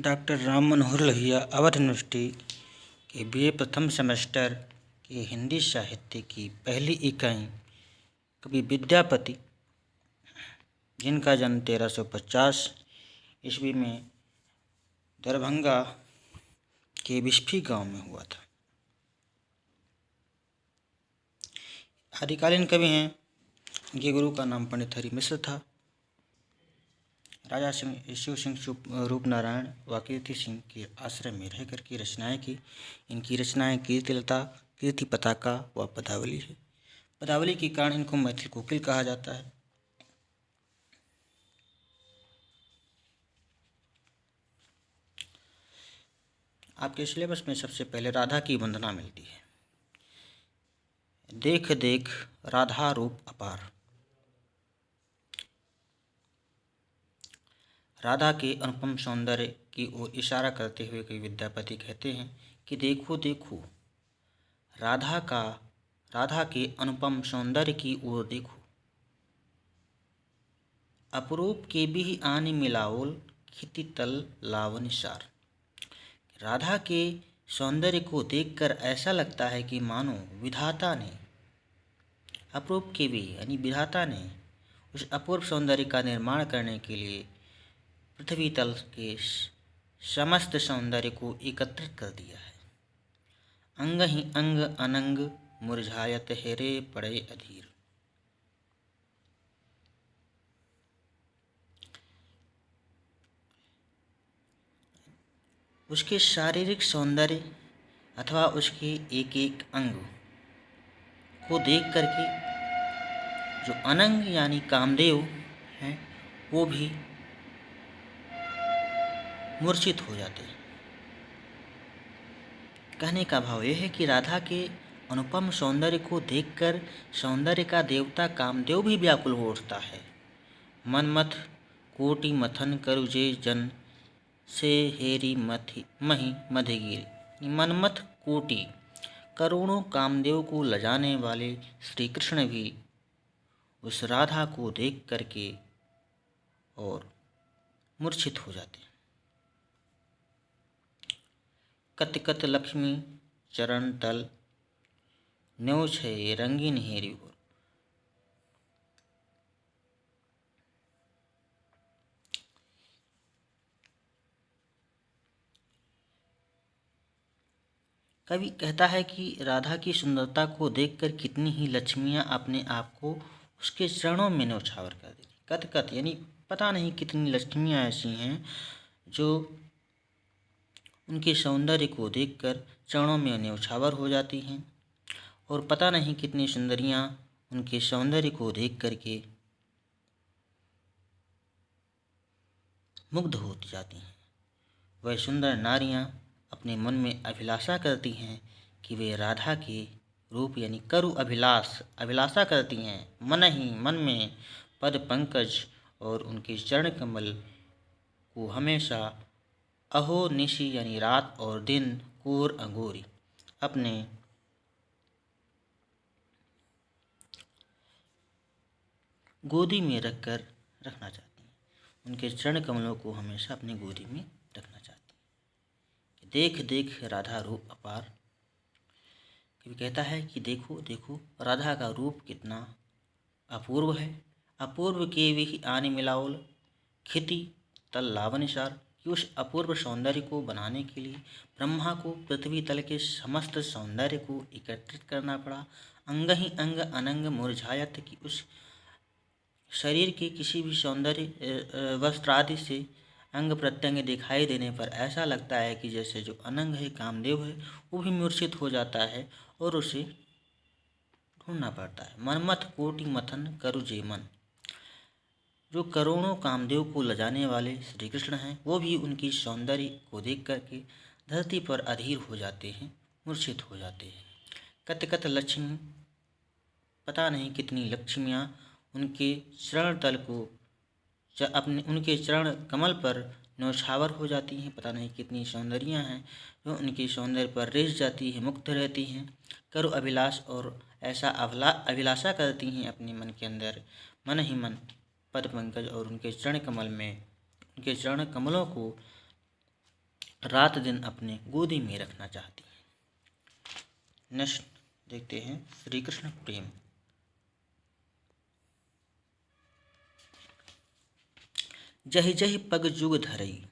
Doctor Ram Manohar Lohia Awadh university के BA प्रथम semester के हिंदी साहित्य की पहली इकाई कवि विद्यापति, जिनका जन्म 1350 ईस्वी में दरभंगा के बिस्फी गांव में हुआ था। आदिकालीन कवि हैं। इनके गुरु का नाम पंडित हरि मिश्र था। राजा शिव सिंह रूपनारायण व कीर्ति सिंह के आश्रय में रहकर की रचनाएं की। इनकी रचनाएं कीर्तिलता, कीर्ति पताका व पदावली है। पदावली के कारण इनको मैथिल कोकिल कहा जाता है। आपके सिलेबस में सबसे पहले राधा की वंदना मिलती है। देख देख राधा रूप अपार। राधा के अनुपम सौंदर्य की ओर इशारा करते हुए कवि विद्यापति कहते हैं कि देखो देखो राधा के अनुपम सौंदर्य की ओर देखो। अपरूप के भी आने मिलाओल खिति तल लावन सार। राधा के सौंदर्य को देखकर ऐसा लगता है कि मानो विधाता ने, अपरूप के भी यानी विधाता ने उस अपूर्व सौंदर्य का निर्माण करने के लिए पृथ्वी तल के समस्त सौंदर्य को एकत्रित कर दिया है। अंग ही अंग अनंग मुरझायत हेरे पड़े अधीर। उसके शारीरिक सौंदर्य अथवा उसके एक एक अंग को देख करके जो अनंग यानी कामदेव हैं वो भी मूर्छित हो जाते हैं। कहने का भाव यह है कि राधा के अनुपम सौंदर्य को देखकर सौंदर्य का देवता कामदेव भी व्याकुल हो उठता है। मनमथ कोटि मथन करुजे जन से हेरी मही मधेगिरी। मनमथ कोटि करोड़ों कामदेव को लजाने वाले श्री कृष्ण भी उस राधा को देख करके और मूर्छित हो जाते हैं। कत कत लक्ष्मी चरण तल न्यो छे रंगीन हेरी हो। कवि कहता है कि राधा की सुंदरता को देखकर कितनी ही लक्ष्मियां अपने आप को उसके चरणों में न्यौछावर कर देती। कत कत यानी पता नहीं कितनी लक्ष्मियां ऐसी हैं जो उनके सौंदर्य को देखकर चरणों में न्यौछावर हो जाती हैं, और पता नहीं कितनी सुंदरियां उनके सौंदर्य को देख करके मुग्ध हो जाती हैं। वह सुंदर नारियां अपने मन में अभिलाषा करती हैं कि वे राधा के रूप यानी करु अभिलाषा करती हैं। मन ही मन में पद पंकज और उनके चरण कमल को हमेशा अहो निशि यानी रात और दिन कोर अंगोरी अपने गोदी में रखना चाहती हैं। उनके चरण कमलों को हमेशा अपनी गोदी में रखना चाहती हैं। देख देख राधा रूप अपार। कवि कहता है कि देखो देखो राधा का रूप कितना अपूर्व है। अपूर्व के भी आने मिलाओल खिति तल लावनिसार कि उस अपूर्व सौंदर्य को बनाने के लिए ब्रह्मा को पृथ्वी तल के समस्त सौंदर्य को एकत्रित करना पड़ा। अंग ही अंग अनंग मुरझायत कि उस शरीर के किसी भी सौंदर्य वस्त्र आदि से अंग प्रत्यंग दिखाई देने पर ऐसा लगता है कि जैसे जो अनंग है कामदेव है वो भी मूर्छित हो जाता है और उसे ढूंढना पड़ता है। मनमथ कोटि मथन करु जे मन। जो करोड़ों कामदेव को लजाने वाले श्री कृष्ण हैं वो भी उनकी सौंदर्य को देख करके धरती पर अधीर हो जाते हैं, मूर्छित हो जाते हैं। कत कत लक्ष्मी, पता नहीं कितनी लक्ष्मियाँ उनके चरण तल को उनके चरण कमल पर न्यौछावर हो जाती हैं। पता नहीं कितनी सौंदर्याँ हैं जो उनके सौंदर्य पर रिझ जाती हैं, मुक्त रहती हैं, करु अभिलाष और ऐसा अभिलाषा करती हैं अपने मन के अंदर। मन ही मन पद पंकज और उनके चरण कमलों को रात दिन अपने गोदी में रखना चाहती हैं। नेक्स्ट देखते हैं श्री कृष्ण प्रेम। जहि जहि पग जुग धरई।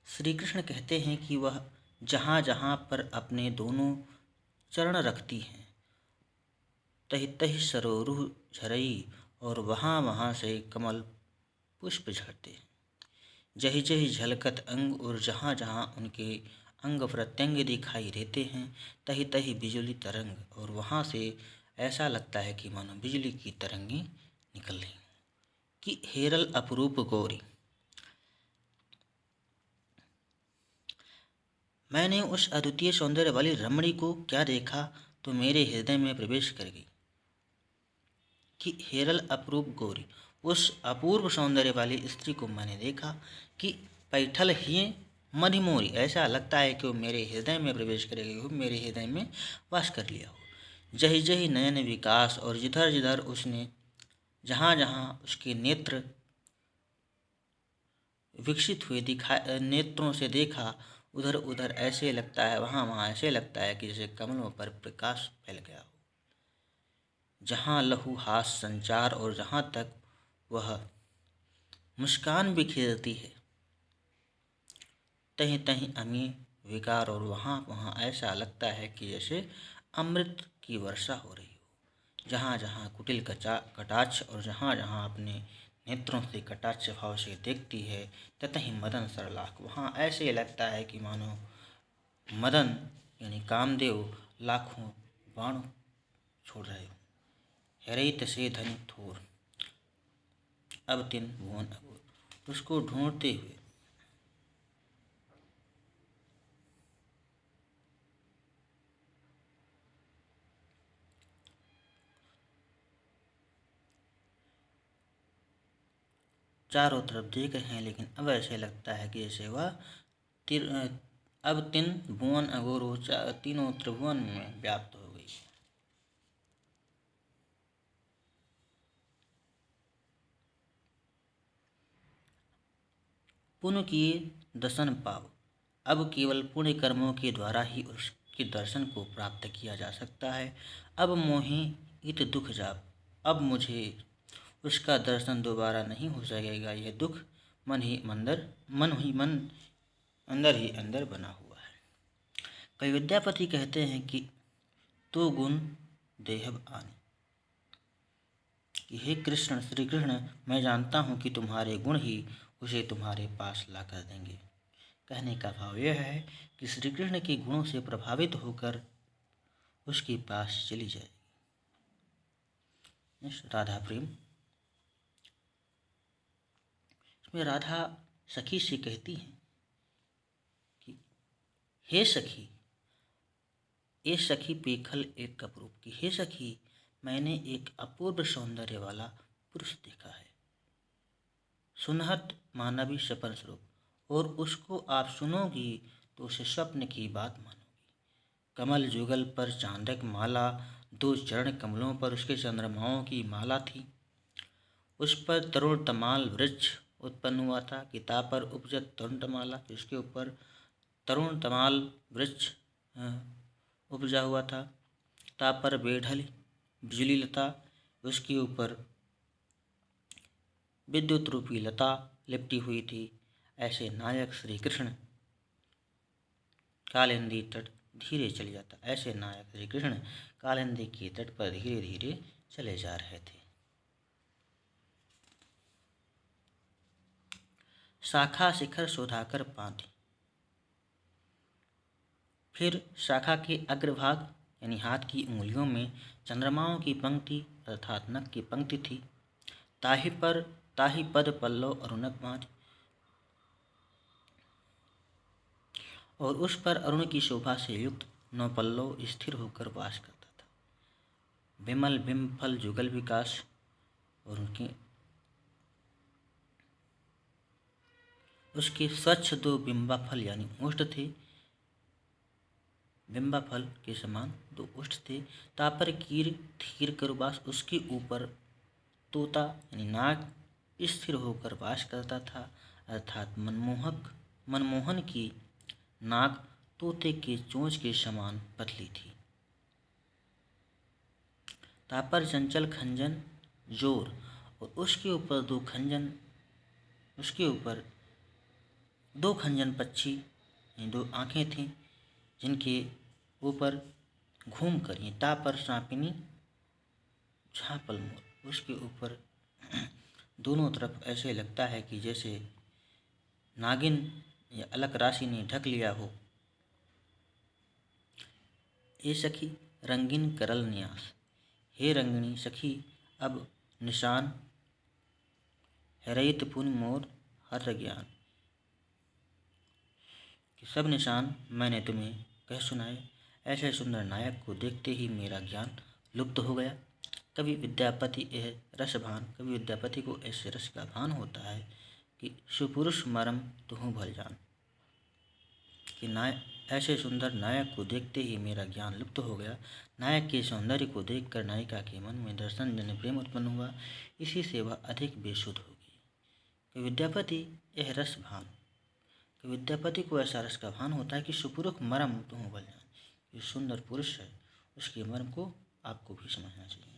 श्री कृष्ण कहते हैं कि वह जहाँ जहाँ पर अपने दोनों चरण रखती हैं तहि तहि सरोरुह झरई, और वहाँ वहाँ से कमल पुष्प झड़ते हैं। जहि जहि झलकत अंग, और जहाँ जहाँ उनके अंग प्रत्यंग दिखाई देते हैं तहि तहि बिजली तरंग, और वहाँ से ऐसा लगता है कि मानो बिजली की तरंगें निकल रही कि हेरल अपरूप गौरी। मैंने उस अद्वितीय सौंदर्य वाली रमणी को क्या देखा तो मेरे हृदय में प्रवेश कर गई कि हेरल अपरूप गौरी। उस अपूर्व सौंदर्य वाली स्त्री को मैंने देखा कि पैठल ही मधुमोरी, ऐसा लगता है कि वो मेरे हृदय में प्रवेश करेगी, वो मेरे हृदय में वास कर लिया हो। जही जही नयन विकास, और जिधर जिधर उसने जहाँ जहाँ उसके नेत्र विकसित हुए नेत्रों से देखा, उधर उधर ऐसे लगता है, वहाँ वहाँ ऐसे लगता है कि जैसे कमलों पर प्रकाश फैल गया हो। जहाँ लहू हास संचार, और जहाँ तक वह मुस्कान बिखेरती है तहीं तहीं अमी विकार, और वहाँ वहाँ ऐसा लगता है कि जैसे अमृत की वर्षा हो रही हो। जहाँ जहाँ कुटिल कटाक्ष, और जहाँ जहाँ अपने नेत्रों से कटाक्ष भाव से देखती है ततहीं मदन सरलाख, वहाँ ऐसे लगता है कि मानो मदन यानी कामदेव लाखों बाण छोड़ रहे हो। हरित से धन थोर अब तिन भुवन अघोर, उसको ढूंढते हुए चारों तरफ देख रहे हैं, लेकिन अब ऐसे लगता है कि जैसे वह अब तीन भुवन अघोर हो, तीनों त्रिभुवन में व्याप्त हो गई। पुण्य किए दर्शन पाव, अब केवल पुण्य कर्मों के द्वारा ही उसके दर्शन को प्राप्त किया जा सकता है। अब मोहि इत दुख जाप, अब मुझे उसका दर्शन दोबारा नहीं हो सकेगा। यह दुख मन अंदर ही अंदर बना हुआ है। कई विद्यापति कहते हैं कि तो गुण देहब आने, कि हे कृष्ण, श्री कृष्ण, मैं जानता हूँ कि तुम्हारे गुण ही उसे तुम्हारे पास ला कर देंगे। कहने का भाव यह है कि श्री कृष्ण के गुणों से प्रभावित होकर उसके पास चली जाएगी। राधा प्रेम। इसमें राधा सखी से कहती हैं कि हे सखी, ए सखी पेखल एक कपरूप, की हे सखी, मैंने एक अपूर्व सौंदर्य वाला पुरुष देखा है, सुनहत मानवी सपन स्वरूप, और उसको आप सुनोगी तो उसे स्वप्न की बात मानोगी। कमल जुगल पर चांदक माला, दो चरण कमलों पर उसके चंद्रमाओं की माला थी। उस पर तरुण तमाल वृक्ष उत्पन्न हुआ था। किताब पर उपजत तरुण तमाला, जिसके ऊपर तरुण तमाल वृक्ष उपजा हुआ था। किताब पर बेढल बिजली लता, उसके ऊपर विद्युत रूपी लता लिपटी हुई थी। ऐसे नायक श्री कृष्ण कालिंदी तट धीरे चले जाता, ऐसे नायक श्री कृष्ण कालिंदी के तट पर धीरे धीरे चले जा रहे थे। शाखा शिखर शोधाकर पाती, फिर शाखा के अग्रभाग यानी हाथ की उंगलियों में चंद्रमाओं की पंक्ति अर्थात नख की पंक्ति थी। ताहि पद पल्लव अरुणक माज, और उस पर अरुण की शोभा से युक्त नौ पल्लव स्थिर होकर वास करता था। विमल बिंब फल जुगल विकास, और उसके स्वच्छ दो बिंबा फल यानी ओष्ठ थे, बिंबा फल के समान दो ओष्ठ थे। तापर कीर थीर करुबास, उसके ऊपर तोता यानी नाग स्थिर होकर वास करता था, अर्थात मनमोहक मनमोहन की नाक तोते के चोंच के समान पतली थी। तापर चंचल खंजन जोर और उसके ऊपर दो खंजन पक्षी, दो आंखें थीं जिनके ऊपर घूम कर ये तापर सांपिनी झापल मोर, उसके ऊपर दोनों तरफ ऐसे लगता है कि जैसे नागिन या अलक राशि ने ढक लिया हो। ए सखी रंगीन करल न्यास, हे रंगिणी सखी अब निशान हैरत पुन मोर हर ज्ञान, कि सब निशान मैंने तुम्हें कह सुनाए। ऐसे सुंदर नायक को देखते ही मेरा ज्ञान लुप्त हो गया। कवि विद्यापति को ऐसे रस का भान होता है कि सुपुरुष मरम तुहु भल जान, कि ऐसे सुंदर नायक को देखते ही मेरा ज्ञान लुप्त हो गया। नायक के सौंदर्य को देखकर नायिका के मन में दर्शन जन्य प्रेम उत्पन्न हुआ, इसी से वह अधिक बेसुध हो गई। कि विद्यापति को ऐसा रस का भान होता है कि सुपुरुष मरम तुहु भल जान, कि सुंदर पुरुष है उसके मर्म को आपको भी समझना चाहिए।